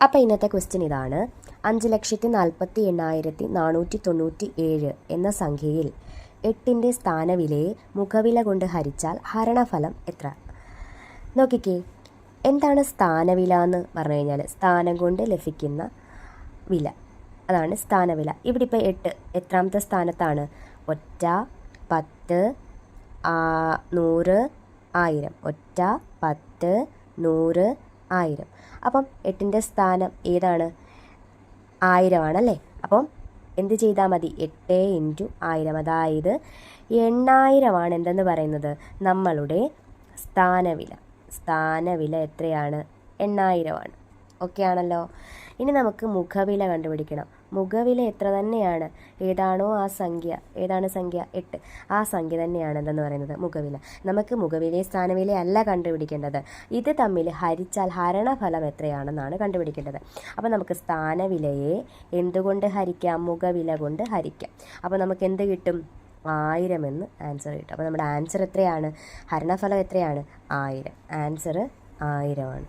അപ്പോൾ ഇന്നത്തെ ക്വസ്റ്റ്യൻ ഇതാണ്. 5,48,497 എന്ന സംഖ്യയിൽ 8ൻ്റെ സ്ഥാനവിലയെ മുഖവില കൊണ്ട് ഹരിച്ചാൽ ഹരണഫലം എത്ര? നോക്കിക്കേ, എന്താണ് സ്ഥാനവില എന്ന് പറഞ്ഞു കഴിഞ്ഞാൽ സ്ഥാനം കൊണ്ട് ലഭിക്കുന്ന വില, അതാണ് സ്ഥാനവില. ഇവിടെ ഇപ്പോൾ 8 എത്രാമത്തെ സ്ഥാനത്താണ്? 1, 10, 100, 1000. 1, 10, 100, 1000. അപ്പം 8ൻ്റെ സ്ഥാനം ഏതാണ്? 1000 ആണല്ലേ. അപ്പം എന്ത് ചെയ്താൽ മതി? 8 × 1000, അതായത് 8000 എന്തെന്ന് പറയുന്നത് നമ്മളുടെ സ്ഥാനവില. സ്ഥാനവില എത്രയാണ്? 8000. ഓക്കെ ആണല്ലോ. ഇനി നമുക്ക് മുഖവില കണ്ടുപിടിക്കണം. മുഖവില എത്ര തന്നെയാണ്? ഏതാണോ ആ സംഖ്യ, ഏതാണ് സംഖ്യ? 8. ആ സംഖ്യ തന്നെയാണ് എന്തെന്ന് പറയുന്നത് മുഖവില. നമുക്ക് മുഖവിലയും സ്ഥാനവിലയും അല്ല കണ്ടുപിടിക്കേണ്ടത്, ഇത് തമ്മിൽ ഹരിച്ചാൽ ഹരണഫലം എത്രയാണെന്നാണ് കണ്ടുപിടിക്കേണ്ടത്. അപ്പോൾ നമുക്ക് സ്ഥാനവിലയെ എന്തുകൊണ്ട് ഹരിക്കാം? മുഖവില കൊണ്ട് ഹരിക്കാം. അപ്പോൾ നമുക്ക് എന്ത് കിട്ടും? 1000 എന്ന് ആൻസർ കിട്ടും. അപ്പോൾ നമ്മുടെ ആൻസർ എത്രയാണ്? ഹരണഫലം എത്രയാണ്? 1000. ആൻസർ 1000 ആണ്.